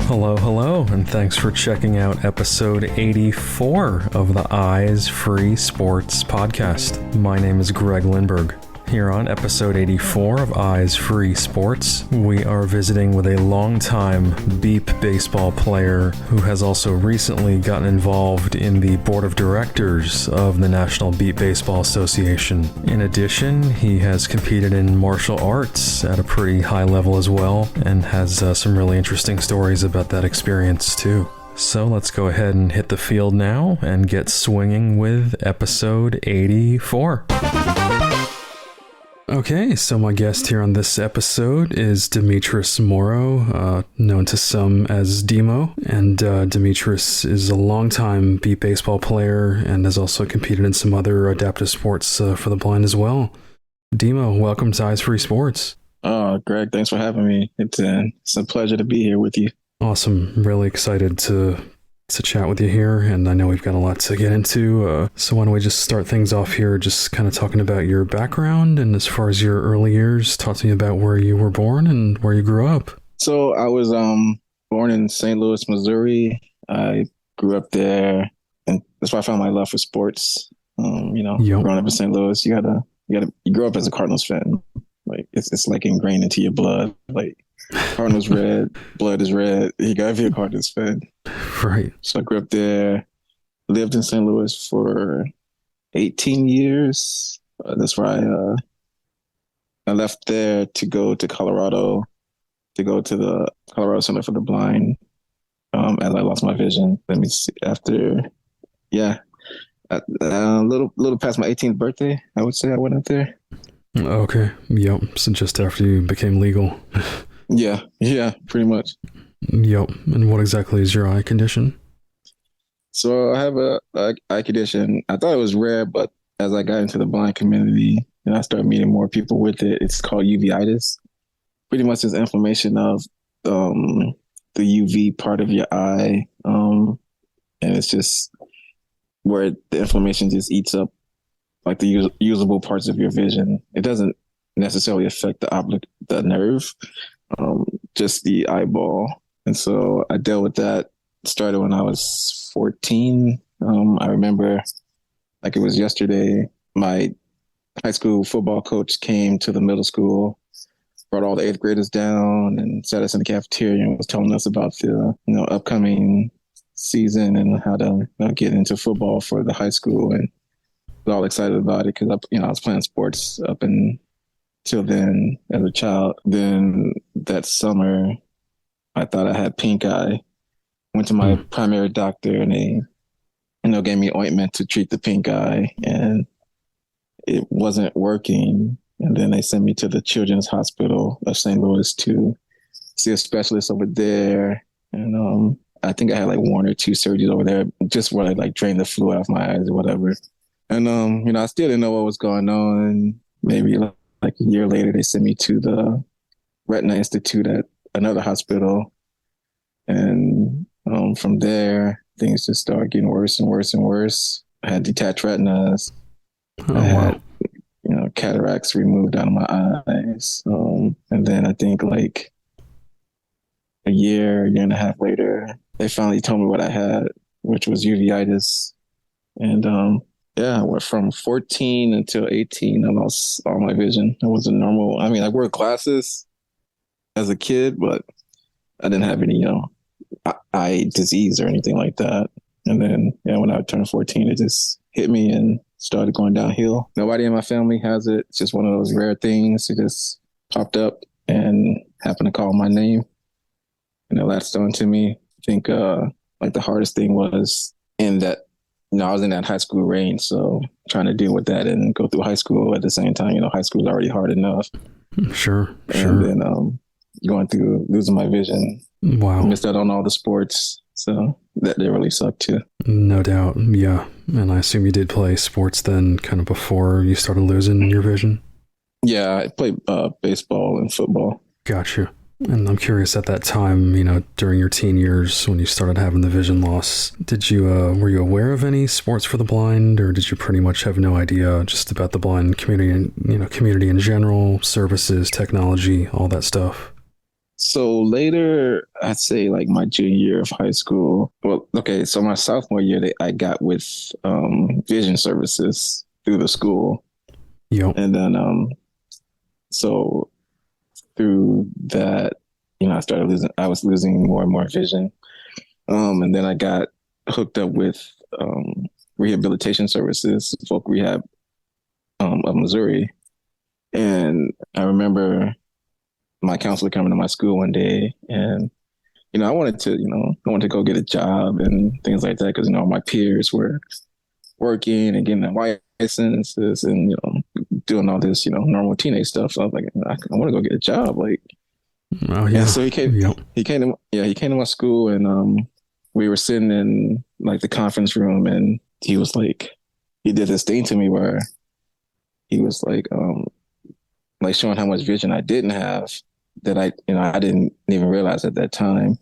Hello, and thanks for checking out episode 84 of the Eyes Free Sports podcast. My name is Greg Lindberg. Here on episode 84 of Eyes Free Sports, we are visiting with a longtime Beep baseball player who has also recently gotten involved in the board of directors of the National Beep Baseball Association. In addition, he has competed in martial arts at a pretty high level as well, and has some really interesting stories about that experience too. So let's go ahead and hit the field now and get swinging with episode 84. Okay, so my guest here on this episode is Demetris Morrow, known to some as Demo, and Demetris is a longtime beep baseball player and has also competed in some other adaptive sports for the blind as well. Demo, welcome to Eyes Free Sports. Oh, Greg, thanks for having me. It's a pleasure to be here with you. Awesome. Really excited to chat with you here, and I know we've got a lot to get into, so why don't we just start things off here, just kind of talking about your background, and as far as your early years, talk to me about where you were born and where you grew up. So I was born in St. Louis, Missouri. I grew up there, and that's why I found my love for sports. Growing up in St. Louis, you grow up as a Cardinals fan. Like it's like ingrained into your blood. Like Cardinals red, blood is red. You gotta be a Cardinals fan. Right. So I grew up there, lived in St. Louis for 18 years. That's where I left there to go to Colorado, to go to the Colorado Center for the Blind, as I lost my vision. Let me see, a little past my 18th birthday, I would say I went up there. Okay. Yep. So just after you became legal. Yeah, pretty much. Yep. And what exactly is your eye condition? So I have a eye condition. I thought it was rare, but as I got into the blind community and I started meeting more people with it, it's called uveitis. Pretty much it's inflammation of the UV part of your eye. And it's just where the inflammation just eats up like the usable parts of your vision. It doesn't necessarily affect the nerve, just the eyeball. And so I dealt with that. Started when I was 14. I remember like it was yesterday, my high school football coach came to the middle school, brought all the 8th graders down and sat us in the cafeteria and was telling us about the upcoming season and how to get into football for the high school. And I was all excited about it because I was playing sports up until then as a child. Then that summer, I thought I had pink eye. Went to my primary doctor and they, gave me ointment to treat the pink eye, and it wasn't working. And then they sent me to the Children's Hospital of St. Louis to see a specialist over there. And I think I had like 1 or 2 surgeries over there, just where they like drained the fluid out of my eyes or whatever. And I still didn't know what was going on. Maybe like a year later, they sent me to the Retina Institute at another hospital. And from there, things just started getting worse and worse and worse. I had detached retinas. I had, cataracts removed out of my eyes. And then I think like a year and a half later, they finally told me what I had, which was uveitis. And I went from 14 until 18. I lost all my vision. I wasn't normal. I mean, I wore glasses as a kid, but I didn't have any, eye disease or anything like that. And then, when I turned 14, it just hit me and started going downhill. Nobody in my family has it. It's just one of those rare things. It just popped up and happened to call my name. And it latched on to me. I think like the hardest thing was in that, I was in that high school range. So trying to deal with that and go through high school at the same time, high school is already hard enough. Sure. And then going through losing my vision. Wow. Missed out on all the sports. So that really sucked too. No doubt. Yeah. And I assume you did play sports then kind of before you started losing your vision? Yeah, I played baseball and football. Gotcha. And I'm curious, at that time, during your teen years when you started having the vision loss, were you aware of any sports for the blind, or did you pretty much have no idea just about the blind community and, community in general, services, technology, all that stuff? So later, I'd say like my junior year of high school. Well, okay, so my sophomore year, I got with vision services through the school, Yep. and then so through that, I started losing. I was losing more and more vision, and then I got hooked up with rehabilitation services, folk rehab of Missouri, and I remember my counselor coming to my school one day, and I wanted to go get a job and things like that because my peers were working and getting their licenses and doing all this normal teenage stuff. So I was like, I want to go get a job, like. Oh And yeah. so he came. Yep. He came to my school, and we were sitting in like the conference room, and he was like, he did this thing to me where he was like showing how much vision I didn't have that I didn't even realize at that time.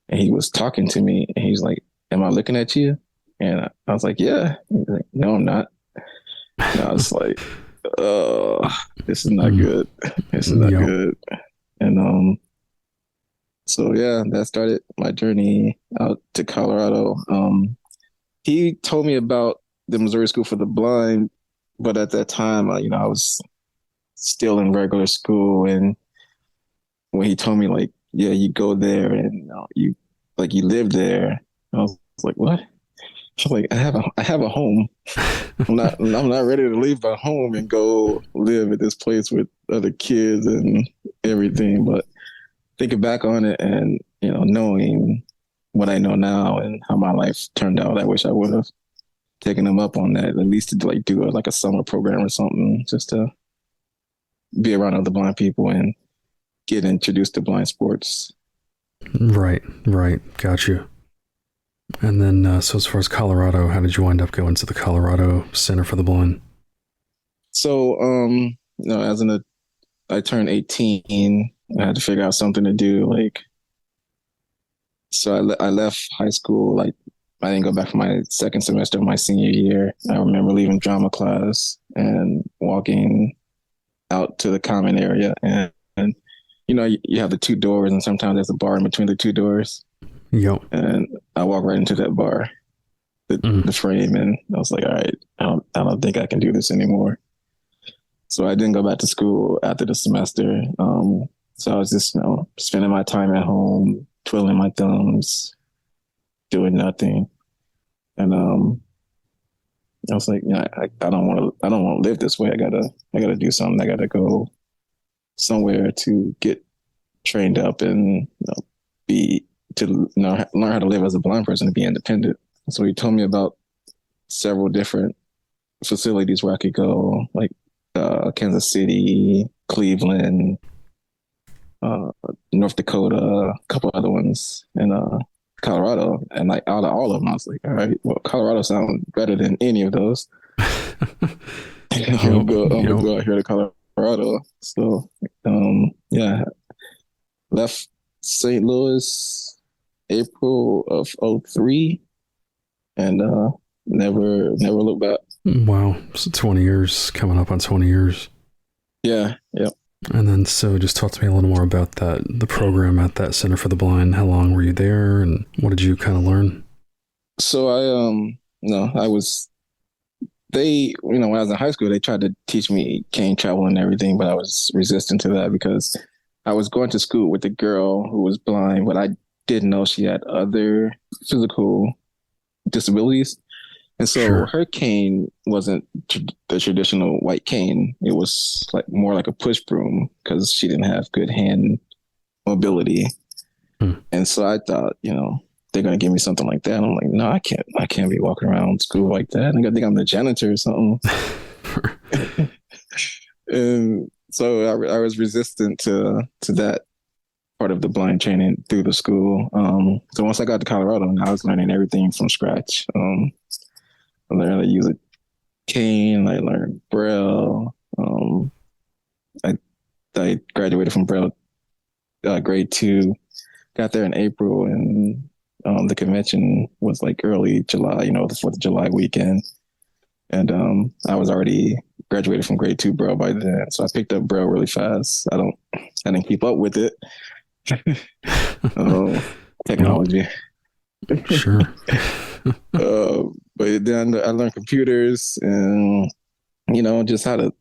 And he was talking to me, and he's like, "Am I looking at you?" And I was like, "Yeah." He's like, "No, I'm not." And I was like, "Oh, this is not good. This is not Yep. good." And so yeah, that started my journey out to Colorado. He told me about the Missouri School for the Blind, but at that time, I was still in regular school, and when he told me like, yeah, you go there and you live there, I was like, what? I was like, I have a home. I'm not ready to leave my home and go live at this place with other kids and everything. But thinking back on it and knowing what I know now and how my life turned out, I wish I would have taken them up on that, at least to like do like a summer program or something, just to be around other blind people and get introduced to blind sports. Right. Right. Got you. And then, so as far as Colorado, how did you wind up going to the Colorado Center for the Blind? So, as I turned 18, I had to figure out something to do. Like, so I left high school. Like, I didn't go back for my second semester of my senior year. I remember leaving drama class and walking out to the common area, and you have the two doors, and sometimes there's a bar in between the two doors. Yep. And I walked right into that bar, the frame, and I was like, all right, I don't think I can do this anymore. So I didn't go back to school after the semester. So I was just, spending my time at home, twiddling my thumbs, doing nothing. And I was like, I don't want to live this way. I gotta do something. I gotta go somewhere to get trained up and learn how to live as a blind person and be independent. So he told me about several different facilities where I could go, like Kansas City, Cleveland, North Dakota, a couple other ones, and Colorado. And like out of all of them, I was like, all right, well, Colorado sounds better than any of those. I'm gonna go out here to Colorado. So, yeah, left St. Louis April of 03 and never looked back. Wow. So 20 years, coming up on 20 years. Yeah. And then, so just talk to me a little more about the program at that Center for the Blind. How long were you there and what did you kind of learn? So I was, when I was in high school, they tried to teach me cane travel and everything, but I was resistant to that because I was going to school with a girl who was blind, but I didn't know she had other physical disabilities. And so her cane wasn't the traditional white cane. It was like more like a push broom because she didn't have good hand mobility. And so I thought, they're going to give me something like that. I'm like, no, I can't be walking around school like that. I think I'm the janitor or something. And so I was resistant to that part of the blind training through the school. So once I got to Colorado, I was learning everything from scratch. I learned how to use a cane. I learned Braille. I graduated from Braille grade 2. Got there in April, and the convention was like early July. The 4th of July weekend, and I was already graduated from grade 2 Braille by then. So I picked up Braille really fast. I didn't keep up with it, Oh, Well, technology. sure. uh, but then I learned computers and just how to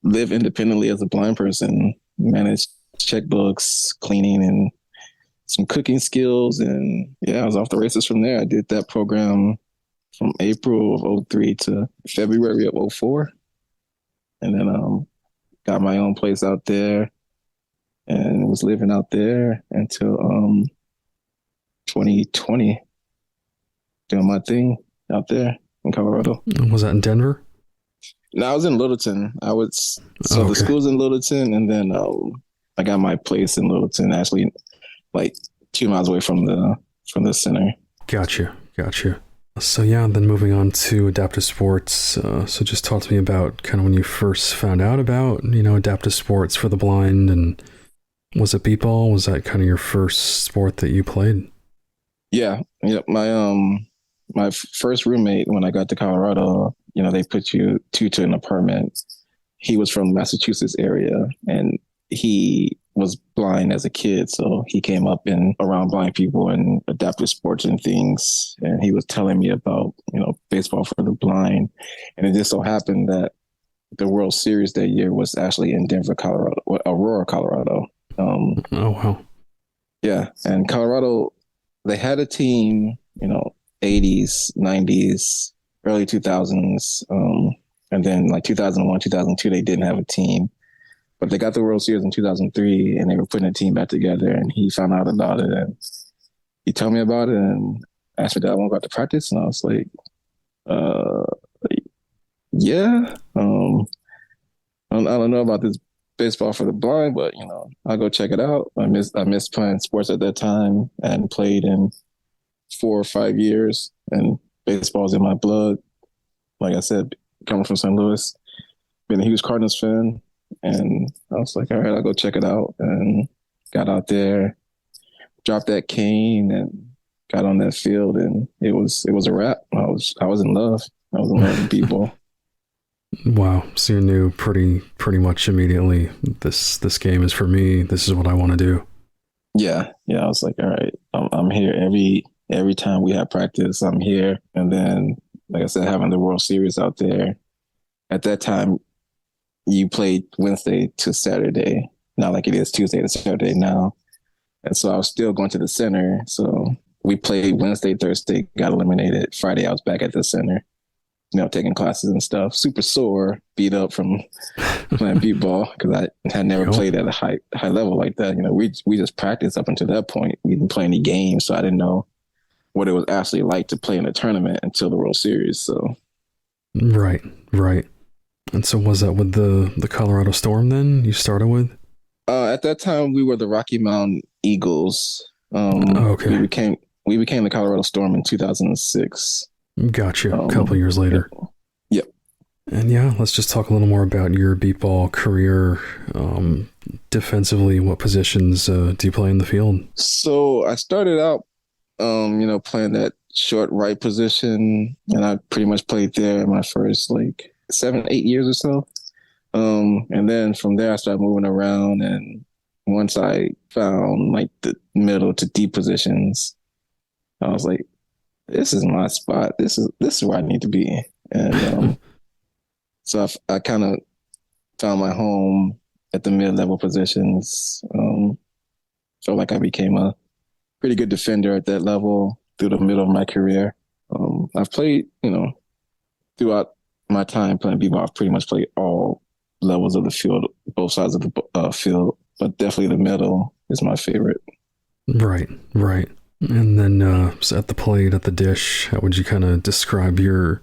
live independently as a blind person, manage checkbooks, cleaning, and some cooking skills. And yeah, I was off the races from there. I did that program from April of '03 to February of '04, and then got my own place out there and was living out there until 2020, doing my thing out there in Colorado. Was that in Denver? Now I was in Littleton. So Oh, the okay. school's in Littleton, and then I got my place in Littleton, actually, like 2 miles away from the center. Gotcha. So yeah, then moving on to adaptive sports. So just talk to me about kind of when you first found out about, adaptive sports for the blind, and was it beepball? Was that kind of your first sport that you played? Yeah, my first roommate when I got to Colorado, they put you two to an apartment. He was from Massachusetts area, and he was blind as a kid, so he came up in around blind people and adaptive sports and things. And he was telling me about baseball for the blind, and it just so happened that the World Series that year was actually in Denver, Colorado, Aurora, Colorado. Oh wow. Yeah, and Colorado, they had a team, 80s, 90s, early 2000s, and then like 2001, 2002, they didn't have a team, but they got the World Series in 2003, and they were putting a team back together. And he found out about it, and he told me about it, and asked me, "Did I want to go out to practice?" And I was like, uh, "Yeah." I don't know about this baseball for the blind, but I'll go check it out. I missed playing sports at that time and played in 4 or 5 years, and baseball's in my blood. Like I said, coming from St. Louis, been a huge Cardinals fan, and I was like, all right, I'll go check it out, and got out there, dropped that cane, and got on that field, and it was a wrap. I was in love. I was in love with people. Wow. So you knew pretty much immediately, this game is for me. This is what I want to do. Yeah. I was like, all right, I'm here every time we have practice. I'm here, and then like I said, having the World Series out there at that time, you played Wednesday to Saturday, not like it is Tuesday to Saturday now. And so I was still going to the center. So we played Wednesday, Thursday, got eliminated. Friday, I was back at the center, taking classes and stuff. Super sore, beat up from playing beat ball because I had never Yep. played at a high level like that. We just practiced up until that point. We didn't play any games, so I didn't know what it was actually like to play in a tournament until the World Series. So Right. And so was that with the Colorado Storm then you started with? at that time, we were the Rocky Mountain Eagles. Oh, We okay. became the Colorado Storm in 2006. Gotcha. A couple Um, years yeah, later. yeah. And yeah, let's just talk a little more about your beat ball career. Defensively, what positions do you play in the field? So I started out, playing that short right position, and I pretty much played there my first like 7, 8 years or so. And then from there, I started moving around, and once I found like the middle to deep positions, I was like, "This is my spot. This is where I need to be." And so I kind of found my home at the mid-level positions. Felt like I became a pretty good defender at that level through the middle of my career. I've played, throughout my time playing b-ball, I've pretty much played all levels of the field, both sides of the field, but definitely the middle is my favorite. Right. And then so at the plate, at the dish, how would you kind of describe your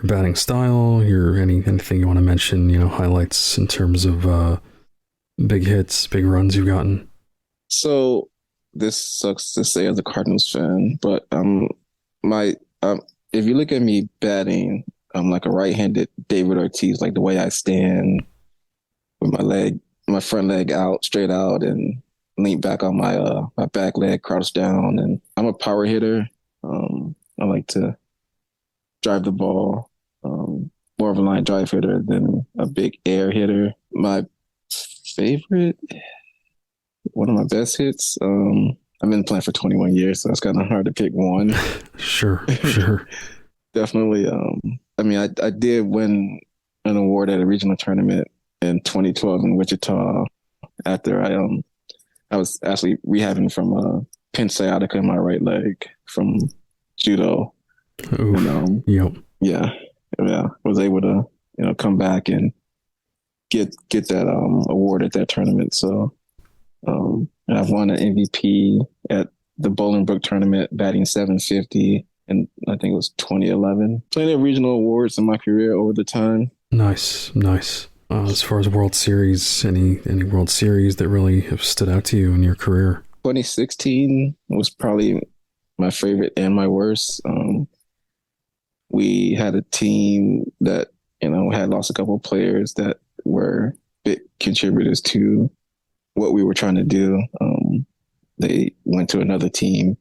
batting style? Anything you want to mention? Highlights in terms of big hits, big runs you've gotten. So this sucks to say as a Cardinals fan, but my if you look at me batting, I'm like a right-handed David Ortiz, like the way I stand with my front leg out, straight out, and lean back on my back leg, crouched down. And I'm a power hitter. I like to drive the ball, more of a line drive hitter than a big air hitter. My favorite, one of my best hits. I've been playing for 21 years, so it's kind of hard to pick one. Sure, sure. Definitely. I mean, I did win an award at a regional tournament in 2012 in Wichita after I was actually rehabbing from a pinch sciatica in my right leg from judo. Oof. And Yep. yeah, yeah, was able to come back and get that award at that tournament. So and I've won an MVP at the Bolingbrook tournament, batting 750, and I think it was 2011. Plenty of regional awards in my career over the time. Nice, nice. As far as World Series, any World Series that really have stood out to you in your career? 2016 was probably my favorite and my worst. We had a team that had lost a couple of players that were big contributors to what we were trying to do. They went to another team,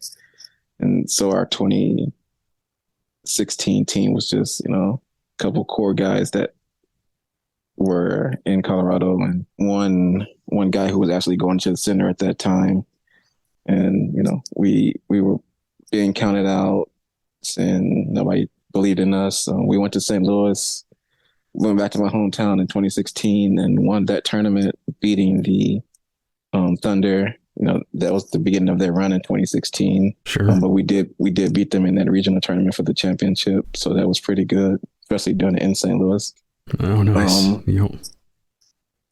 and so our 2016 team was just a couple core guys that were in Colorado, and one guy who was actually going to the center at that time. And we were being counted out, and nobody believed in us. We went to St. Louis, went back to my hometown in 2016, and won that tournament, beating the Thunder. That was the beginning of their run in 2016. Sure. But we did beat them in that regional tournament for the championship, so that was pretty good, especially doing it in St. Louis. Oh, nice. Yep.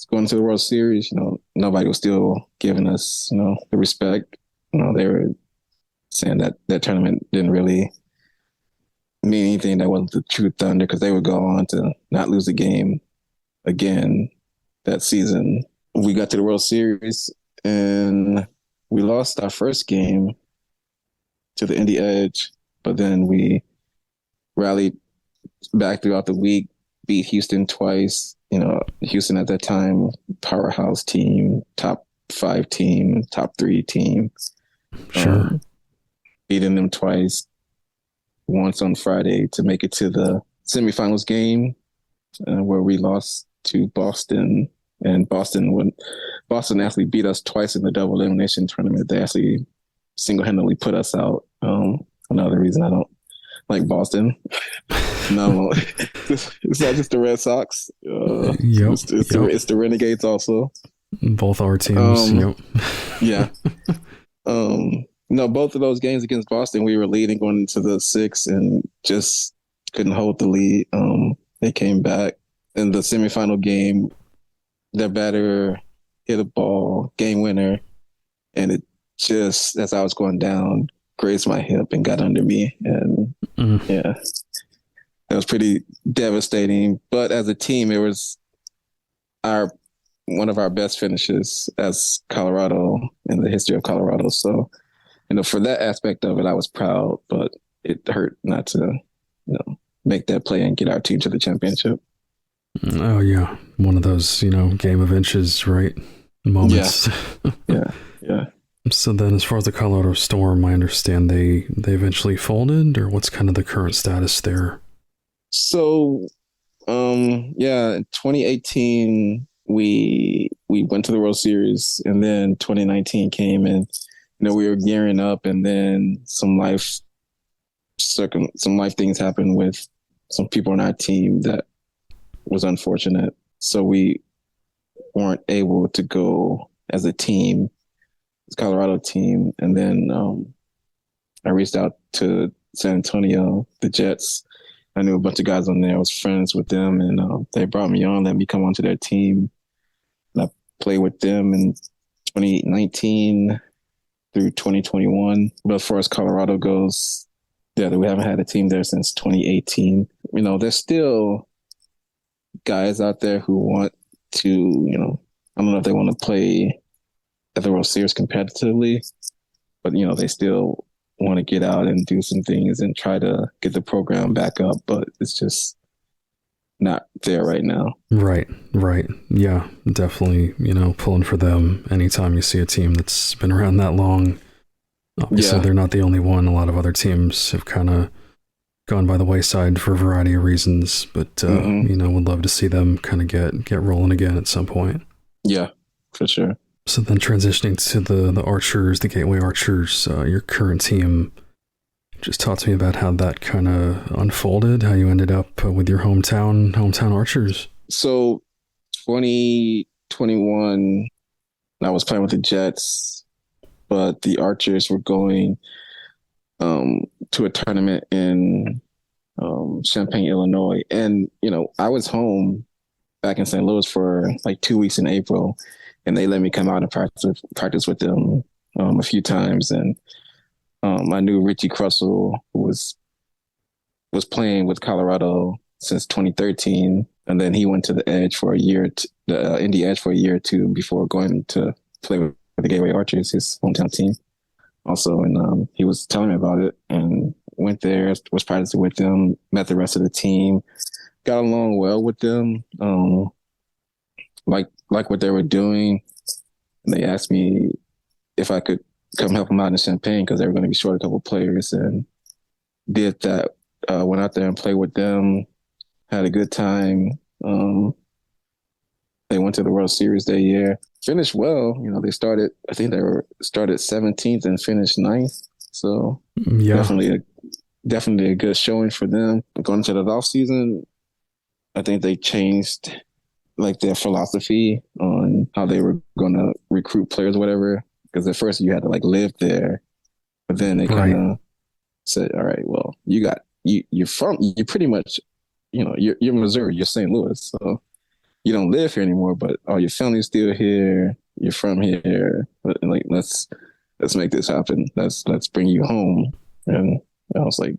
Going to the World Series, nobody was still giving us, the respect. They were saying that tournament didn't really mean anything. That wasn't the true Thunder, because they would go on to not lose a game again that season. We got to the World Series and we lost our first game to the Indy Edge, but then we rallied back throughout the week, beat Houston twice. Houston at that time, powerhouse team, top 5 team, top 3 team. Sure. Beating them twice, once on Friday to make it to the semifinals game, where we lost to Boston. And Boston actually beat us twice in the double elimination tournament. They actually single-handedly put us out. Another reason I don't like Boston. No, it's not just the Red Sox. Yep. It's the Renegades also. Both our teams. Yep. Yeah. No, both of those games against Boston, we were leading going into the 6th and just couldn't hold the lead. They came back in the semifinal game. Their batter hit a ball, game winner, and it just, as I was going down, grazed my hip and got under me. And yeah, it was pretty devastating. But as a team, it was one of our best finishes as Colorado in the history of Colorado. So, for that aspect of it, I was proud, but it hurt not to, make that play and get our team to the championship. Oh yeah, one of those game of inches, right? Moments. Yeah. So then, as far as the Colorado Storm, I understand they eventually folded, or what's kind of the current status there? So, in 2018 we went to the World Series, and then 2019 came, and we were gearing up, and then some life things happened with some people on our team that was unfortunate. So we weren't able to go as a team, as a Colorado team. And then I reached out to San Antonio, the Jets. I knew a bunch of guys on there. I was friends with them, and they brought me on, let me come onto their team. And I played with them in 2019 through 2021. But as far as Colorado goes, we haven't had a team there since 2018. There's still guys out there who want to, I don't know if they want to play at the World Series competitively, but, they still want to get out and do some things and try to get the program back up, but it's just not there right now. Right. Yeah, definitely, pulling for them anytime you see a team that's been around that long. Obviously, They're not the only one. A lot of other teams have kind of gone by the wayside for a variety of reasons, but would love to see them kind of get rolling again at some point. Yeah, for sure. So then transitioning to the Archers, the Gateway Archers, your current team, just talk to me about how that kind of unfolded, how you ended up with your hometown Archers. So 2021, I was playing with the Jets, but the Archers were going to a tournament in Champaign, Illinois. And, I was home back in St. Louis for like 2 weeks in April, and they let me come out and practice with them a few times. And I knew Richie Crussell, who was playing with Colorado since 2013, and then he went to the Edge for a year, the Indy Edge for a year or two before going to play with the Gateway Archers, his hometown team. Also, and he was telling me about it, and went there, was practicing with them, met the rest of the team, got along well with them, like what they were doing. And they asked me if I could come help them out in Champaign because they were going to be short a couple of players, and did that. Went out there and played with them, had a good time. They went to the World Series that year, finished well. They started, I think they started 17th and finished 9th. So Yeah, definitely a good showing for them. Going into the off season, I think they changed like their philosophy on how they were going to recruit players or whatever. Because at first you had to like live there, but then they kind of said, all right, well, you're pretty much, you're Missouri, you're St. Louis. So you don't live here anymore, but all your family's still here. You're from here. Like, let's make this happen. Let's bring you home. And I was like,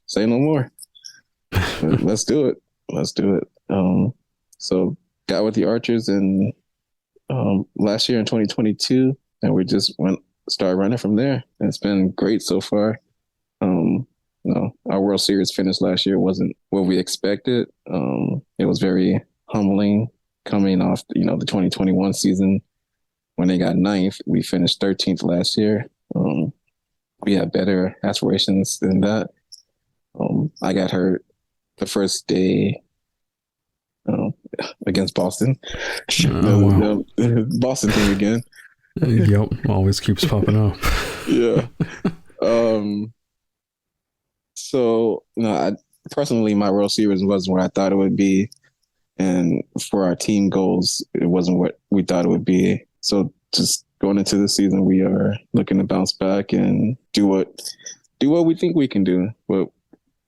say no more. Let's do it. So got with the Archers in last year in 2022, and we just started running from there. And it's been great so far. Our World Series finish last year wasn't what we expected. It was very humbling coming off, the 2021 season when they got 9th. We finished 13th last year. We had better aspirations than that. I got hurt the first day against Boston. Wow. Boston team again. Yep, always keeps popping up. Yeah. So, personally, my World Series wasn't what I thought it would be. And for our team goals, it wasn't what we thought it would be. So just going into the season, we are looking to bounce back and do what we think we can do, what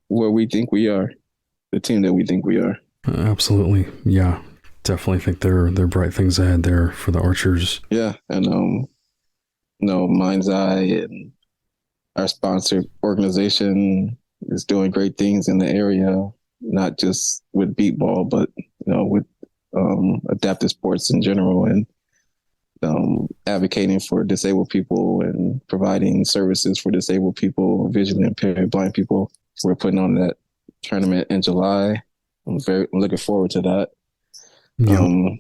we think we are, the team that we think we are. Absolutely. Yeah. Definitely think there are bright things ahead there for the Archers. Yeah. And, Mind's Eye and our sponsor organization is doing great things in the area, not just with beat ball, but, with adaptive sports in general, and advocating for disabled people and providing services for disabled people, visually impaired, blind people. We're putting on that tournament in July. I'm looking forward to that. Yep. A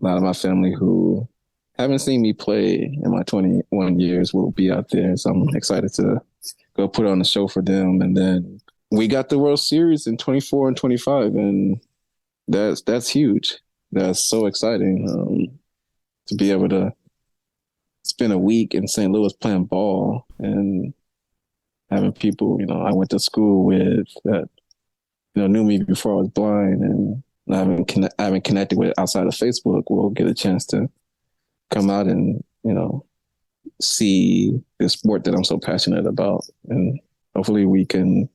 lot of my family who haven't seen me play in my 21 years will be out there. So I'm excited to go put on a show for them. And then we got the World Series in 24 and 25, and that's huge. That's so exciting to be able to spend a week in St. Louis playing ball and having people, I went to school with that, knew me before I was blind, and I haven't connected with outside of Facebook. Will get a chance to come out and, see the sport that I'm so passionate about. And hopefully we can,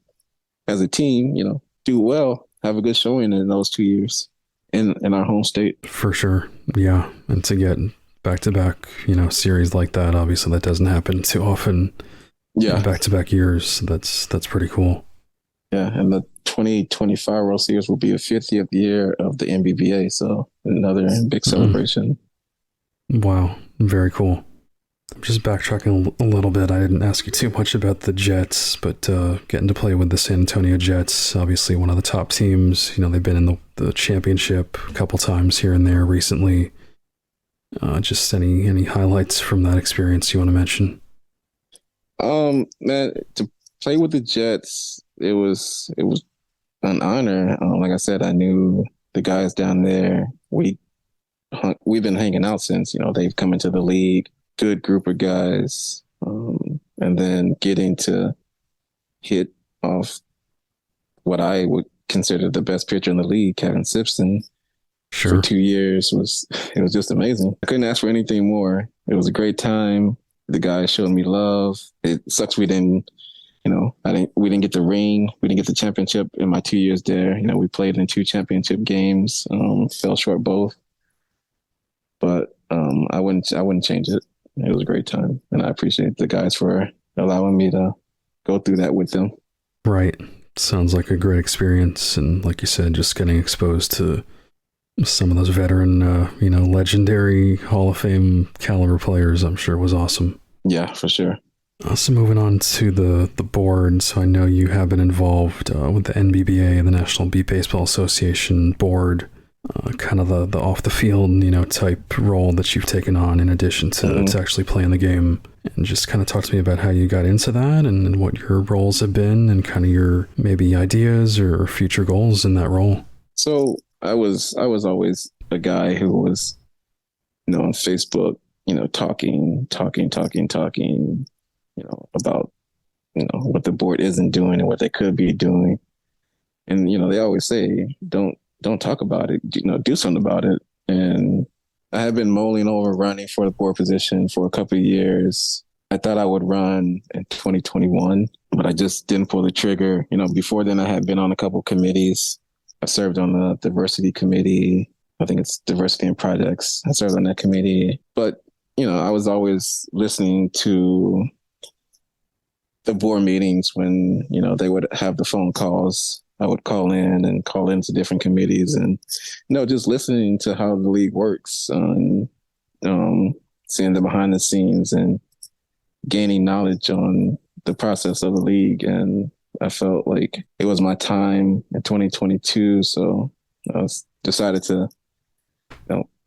as a team, do well, have a good showing in those 2 years in our home state. For sure. Yeah. And to get back-to-back, series like that, obviously that doesn't happen too often. Yeah. Back-to-back years. That's pretty cool. Yeah. And the 2025 World Series will be the 50th year of the NBBA. So another big celebration. Wow. Very cool. I'm just backtracking a little bit. I didn't ask you too much about the Jets, but getting to play with the San Antonio Jets, obviously one of the top teams. They've been in the championship a couple times here and there recently. Just any highlights from that experience you want to mention? Man, to play with the Jets, it was an honor. Like I said, I knew the guys down there. We we've been hanging out since, they've come into the league, good group of guys. And then getting to hit off what I would consider the best pitcher in the league, Kevin Simpson, for Sure. 2 years it was just amazing. I couldn't ask for anything more. It was a great time. The guys showed me love. It sucks we didn't, we didn't get the ring. We didn't get the championship in my 2 years there. We played in 2 championship games, fell short both. But I wouldn't change it. It was a great time, and I appreciate the guys for allowing me to go through that with them. Right. Sounds like a great experience. And like you said, just getting exposed to some of those veteran, legendary Hall of Fame caliber players, I'm sure was awesome. Yeah, for sure. So moving on to the board. So I know you have been involved with the NBBA, the National Beat Baseball Association board, kind of the off the field, type role that you've taken on in addition to actually playing the game. And just kind of talk to me about how you got into that and what your roles have been and kind of your maybe ideas or future goals in that role. So I was always a guy who was, on Facebook, talking, about, what the board isn't doing and what they could be doing. And, they always say, don't talk about it, do something about it. And I had been mulling over running for the board position for a couple of years. I thought I would run in 2021, but I just didn't pull the trigger. Before then I had been on a couple committees. I served on the diversity committee. I think it's diversity and projects. I served on that committee, but I was always listening to the board meetings when, they would have the phone calls. I would call into different committees and, just listening to how the league works and seeing the behind the scenes and gaining knowledge on the process of the league. And I felt like it was my time in 2022. So I decided to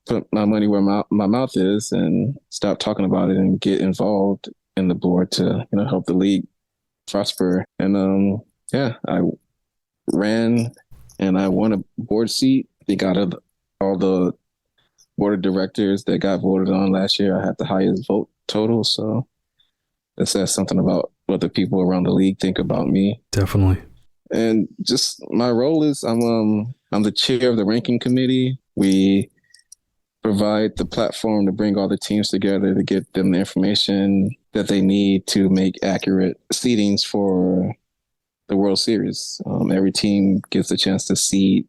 put my money where my mouth is and stop talking about it and get involved in the board to, help the league prosper. And I ran and I won a board seat. I think out of all the board of directors that got voted on last year, I had the highest vote total. So it says something about what the people around the league think about me. Definitely. And just my role is I'm the chair of the ranking committee. We provide the platform to bring all the teams together to get them the information that they need to make accurate seedings for the World Series. Every team gets a chance to seed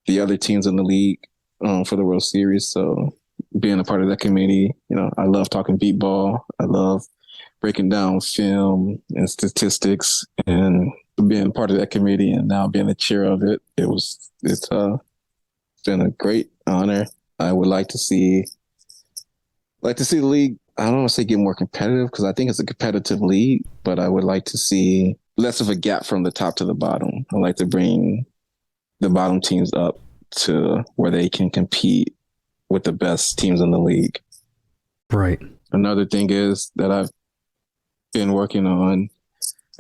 the other teams in the league for the World Series. So being a part of that committee, I love talking beat ball. I love breaking down film and statistics, and being part of that committee and now being the chair of it. It's been a great honor. I would like to see the league, I don't want to say get more competitive because I think it's a competitive league, but I would like to see less of a gap from the top to the bottom. I like to bring the bottom teams up to where they can compete with the best teams in the league. Right. Another thing is that I've been working on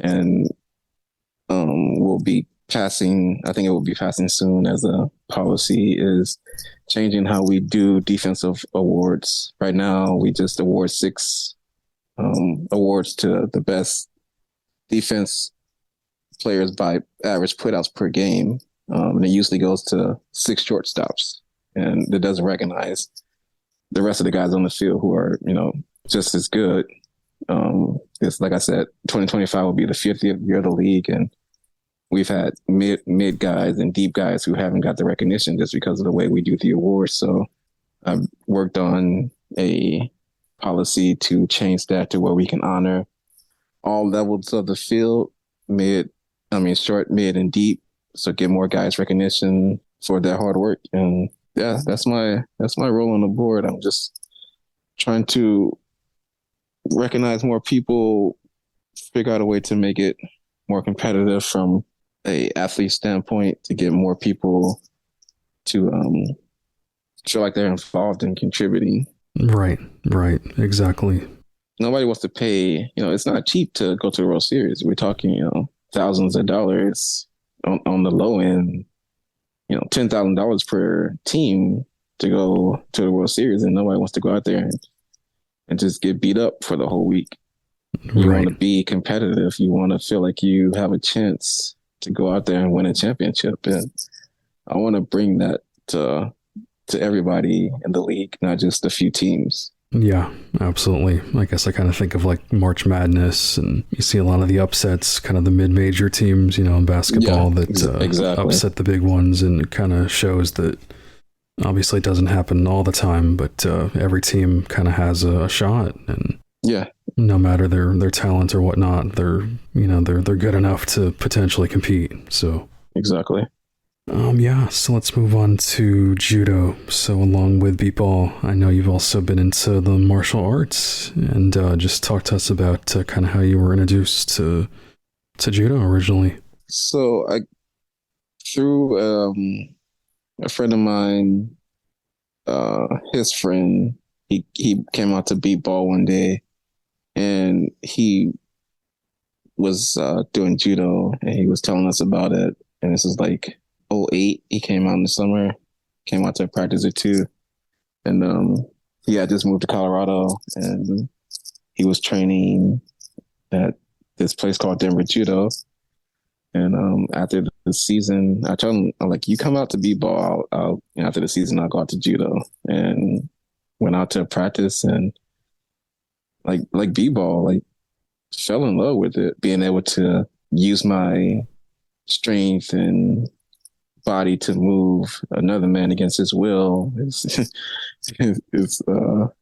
and will be passing, I think it will be passing soon as a policy, is changing how we do defensive awards. Right now, we just award 6 awards to the best defense players by average putouts per game. And it usually goes to 6 shortstops, and it doesn't recognize the rest of the guys on the field who are, just as good. It's like I said, 2025 will be the 50th year of the league, and we've had mid guys and deep guys who haven't got the recognition just because of the way we do the awards. So I've worked on a policy to change that to where we can honor all levels of the field, short, mid, and deep. So get more guys recognition for their hard work. And yeah, that's my role on the board. I'm just trying to recognize more people, figure out a way to make it more competitive from a athlete standpoint, to get more people to feel like they're involved in contributing. Right, exactly. Nobody wants to pay, it's not cheap to go to the World Series. We're talking, thousands of dollars on the low end, $10,000 per team to go to the World Series, and nobody wants to go out there and just get beat up for the whole week. You want Right. to be competitive. You want to feel like you have a chance to go out there and win a championship. And I want to bring that to everybody in the league, not just a few teams. Yeah, absolutely. I guess I kind of think of like March Madness, and you see a lot of the upsets, kind of the mid-major teams, in basketball that Exactly. upset the big ones, and it kind of shows that obviously it doesn't happen all the time, but every team kind of has a shot, and Yeah, no matter their talent or whatnot, they're good enough to potentially compete. So exactly. yeah, so let's move on to judo. So along with beatball, I know you've also been into the martial arts, and just talk to us about kind of how you were introduced to judo originally. So I through a friend of mine, his friend, he came out to beat ball one day, and he was doing judo, and he was telling us about it. And this is like '08. He came out in the summer, came out to practice it too, and he had just moved to Colorado, and he was training at this place called Denver Judo. And after the season, I told him, I'm like, you come out to b-ball, after the season, I'll go out to judo. And went out to practice, and like b-ball, like fell in love with it, being able to use my strength and body to move another man against his will is it's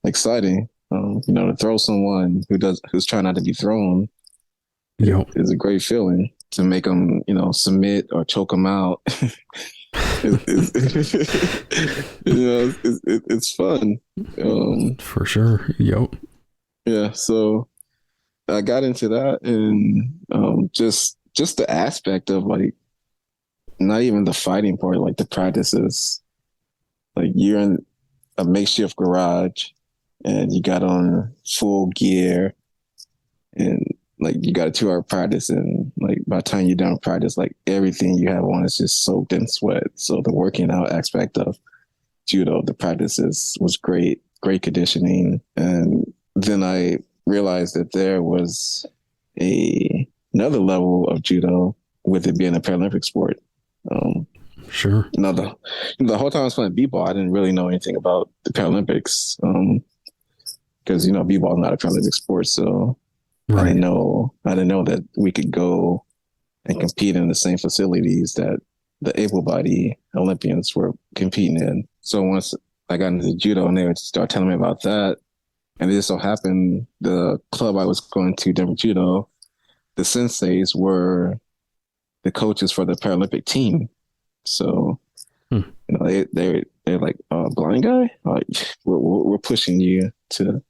exciting. To throw someone who's trying not to be thrown Yep. is a great feeling. To make them, submit or choke them out, it's fun. For sure. Yep. Yeah, so I got into that, and just the aspect of like not even the fighting part, like the practices. Like you're in a makeshift garage, and you got on full gear, and like you got a 2 hour practice, and like by the time you're done practice, like everything you have on is just soaked in sweat. So the working out aspect of judo, the practices was great conditioning. And then I realized that there was another level of judo with it being a Paralympic sport. Sure. The whole time I was playing b-ball, I didn't really know anything about the Paralympics, because b-ball is not a Paralympic sport. So Right. I didn't know that we could go and compete in the same facilities that the able-bodied Olympians were competing in. So once I got into judo, and they would start telling me about that, and it just so happened the club I was going to, Denver Judo, the senseis were the coaches for the Paralympic team. So they're like, blind guy, like we're pushing you to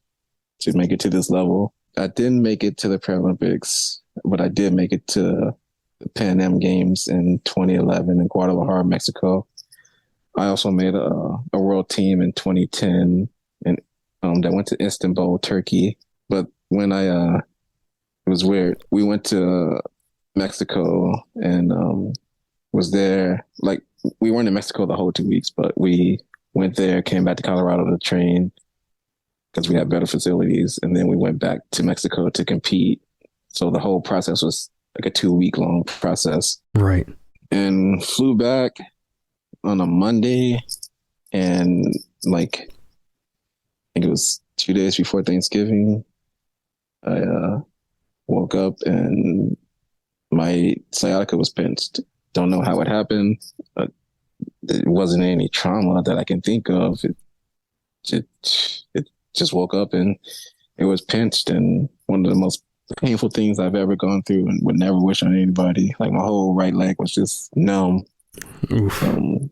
make it to this level. I didn't make it to the Paralympics, but I did make it to the Pan Am Games in 2011 in Guadalajara, Mexico. I also made a world team in 2010, and that went to Istanbul, Turkey. But when it was weird. We went to Mexico and was there. Like we weren't in Mexico the whole 2 weeks, but we went there, came back to Colorado to train because we had better facilities, and then we went back to Mexico to compete. So the whole process was like a 2 week long process. Right. And flew back on a Monday, and like I think it was 2 days before Thanksgiving, I woke up and my sciatica was pinched. Don't know how it happened. It wasn't any trauma that I can think of. It just woke up and it was pinched, and one of the most painful things I've ever gone through, and would never wish on anybody. Like my whole right leg was just numb. Oof. From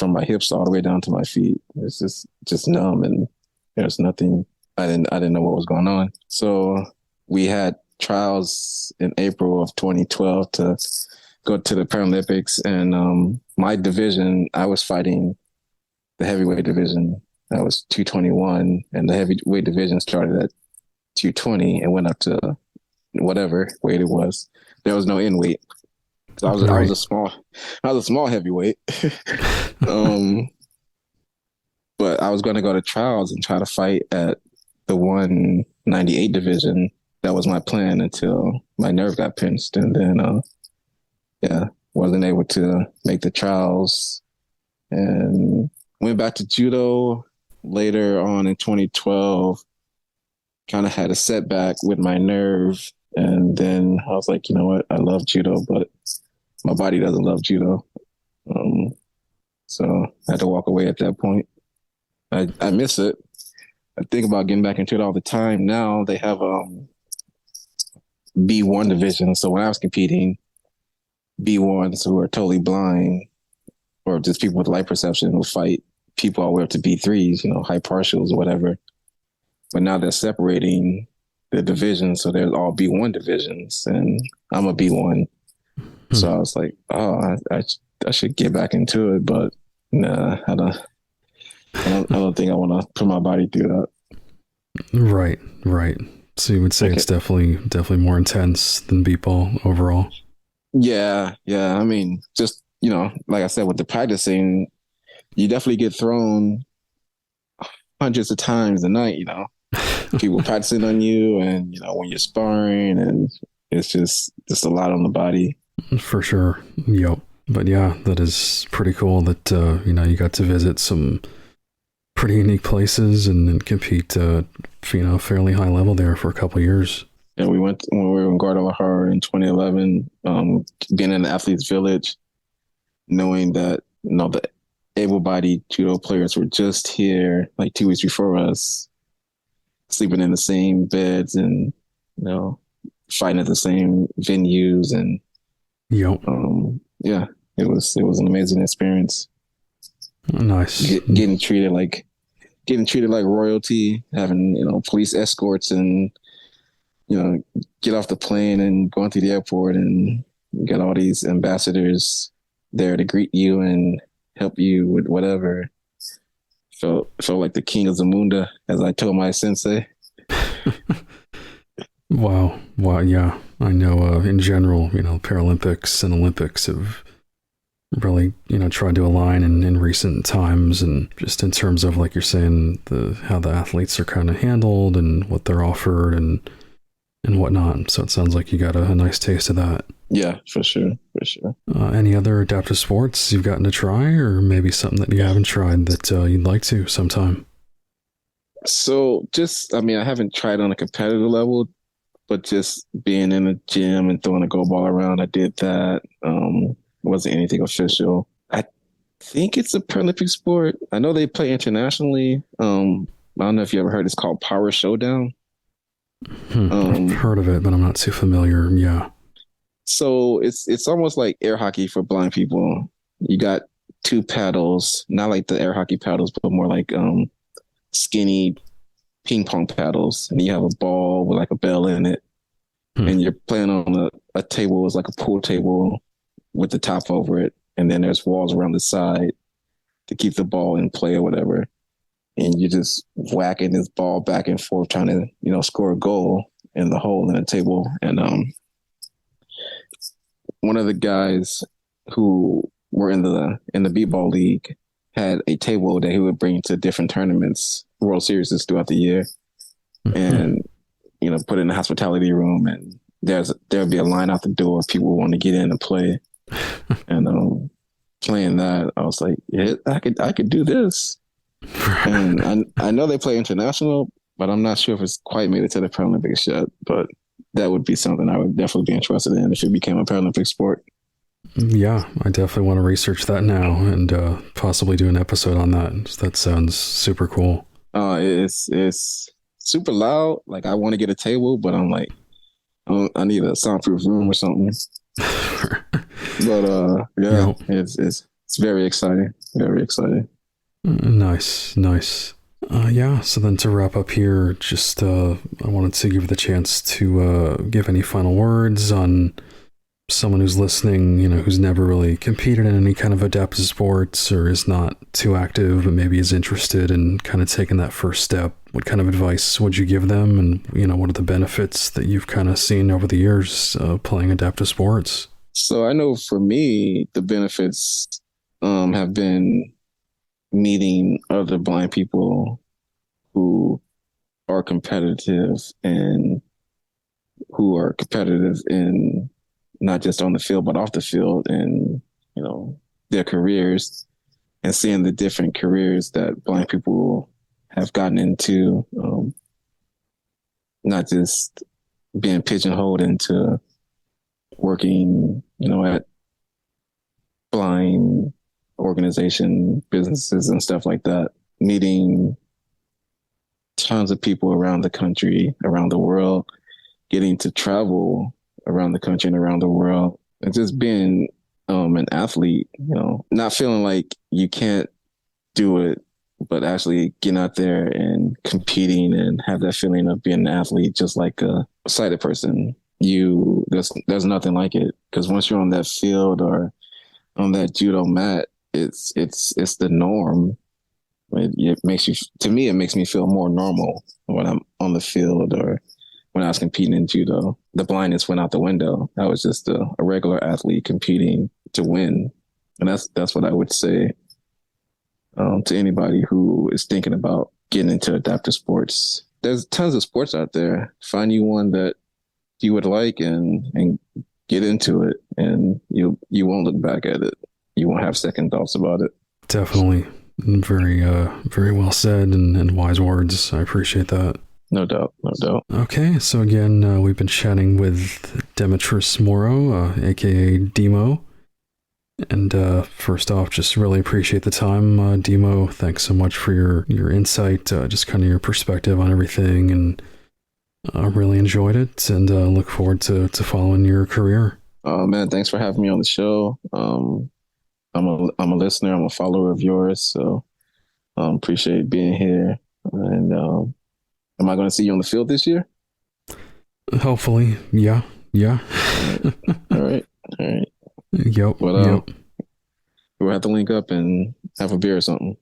my hips all the way down to my feet. It's just numb, and there's nothing. I didn't know what was going on. So we had trials in April of 2012 to go to the Paralympics, and my division, I was fighting the heavyweight division. That was 221, and the heavyweight division started at 220 and went up to whatever weight it was. There was no in weight. So I was a small heavyweight. but I was going to go to trials and try to fight at the 198 division. That was my plan until my nerve got pinched, and then yeah, wasn't able to make the trials, and went back to judo later on in 2012. Kind of had a setback with my nerve, and then I was like, you know what, I love judo, but my body doesn't love judo. So I had to walk away at that point. I miss it. I think about getting back into it all the time. Now they have B1 division. So when I was competing, B1s who are totally blind or just people with light perception will fight people all the way up to B3s, high partials or whatever. But now they're separating the divisions, so there's all B1 divisions, and I'm a B1. So I was like, oh, I should get back into it, but nah, I don't think I want to put my body through that. Right. So you would say it's definitely more intense than b-ball overall. Yeah. I mean, just, like I said, with the practicing, you definitely get thrown hundreds of times a night, people practicing on you, and, when you're sparring, and it's just a lot on the body. For sure. Yep. But yeah, that is pretty cool that, you got to visit some pretty unique places and compete, fairly high level there for a couple of years. Yeah, we went when we were in Guadalajara in 2011, being in the athletes village, knowing that, the able-bodied judo players were just here like 2 weeks before us, sleeping in the same beds and, fighting at the same venues. And yep. Yeah, it was an amazing experience. Nice. Getting treated like royalty, having, police escorts, and, get off the plane and going through the airport, and you got all these ambassadors there to greet you and help you with whatever. Felt like the king of Zamunda, as I told my sensei. Wow. Yeah. I know, in general, Paralympics and Olympics have really, tried to align in recent times, and just in terms of, like you're saying, how the athletes are kind of handled and what they're offered and whatnot. So it sounds like you got a nice taste of that. Yeah, for sure. Any other adaptive sports you've gotten to try, or maybe something that you haven't tried that you'd like to sometime? So I haven't tried on a competitive level, but just being in the gym and throwing a go ball around, I did that. Wasn't anything official. I think it's a Paralympic sport. I know they play internationally. I don't know if you ever heard, it's called Power Showdown. I've heard of it, but I'm not too familiar. Yeah. So it's almost like air hockey for blind people. You got two paddles, not like the air hockey paddles, but more like skinny ping pong paddles, and you have a ball with like a bell in it, and you're playing on a table. It's like a pool table with the top over it, and then there's walls around the side to keep the ball in play or whatever. And you're just whacking this ball back and forth, trying to, score a goal in the hole in the table. And one of the guys who were in the b-ball league had a table that he would bring to different tournaments, World Series throughout the year, and put it in the hospitality room, and there'd be a line out the door. People want to get in and play, and playing that, I was like, yeah, I could do this. And I know they play international, but I'm not sure if it's quite made it to the Paralympics yet. But that would be something I would definitely be interested in if it became a Paralympic sport. Yeah, I definitely want to research that now and possibly do an episode on that. That sounds super cool. It's super loud. Like, I want to get a table, but I'm like, I need a soundproof room or something. But yeah, it's very exciting. Very exciting. Nice. Yeah, so then to wrap up here, just I wanted to give the chance to give any final words on someone who's listening, who's never really competed in any kind of adaptive sports or is not too active, but maybe is interested in kind of taking that first step. What kind of advice would you give them? And, what are the benefits that you've kind of seen over the years playing adaptive sports? So I know for me, the benefits have been meeting other blind people who are competitive and who are competitive in not just on the field but off the field, and their careers, and seeing the different careers that blind people have gotten into, not just being pigeonholed into working at blind organization businesses and stuff like that, meeting tons of people around the country, around the world, getting to travel around the country and around the world, and just being an athlete, not feeling like you can't do it, but actually getting out there and competing and have that feeling of being an athlete, just like a sighted person. There's nothing like it, because once you're on that field or on that judo mat, it's the norm. It makes you, to me, it makes me feel more normal when I'm on the field or when I was competing in judo. The blindness went out the window. I was just a regular athlete competing to win. And that's what I would say to anybody who is thinking about getting into adaptive sports. There's tons of sports out there. Find you one that you would like and get into it, and you won't look back at it. You won't have second thoughts about it. Definitely. Very, very well said, and wise words. I appreciate that. No doubt. Okay, so again, we've been chatting with Demetris Morrow, aka Demo. And first off, just really appreciate the time, Demo. Thanks so much for your insight, just kind of your perspective on everything, and I really enjoyed it, and look forward to following your career. Oh man, thanks for having me on the show. I'm a listener. I'm a follower of yours, so appreciate being here. And am I going to see you on the field this year? Hopefully, yeah. All right. Yep. But we'll have to link up and have a beer or something.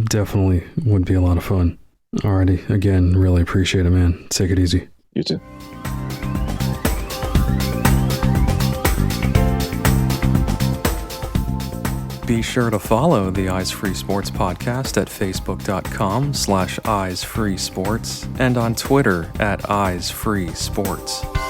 Definitely would be a lot of fun. Alrighty, again, really appreciate it, man. Take it easy. You too. Be sure to follow the Eyes Free Sports podcast at facebook.com/eyesfreesports and on Twitter @eyesfreesports.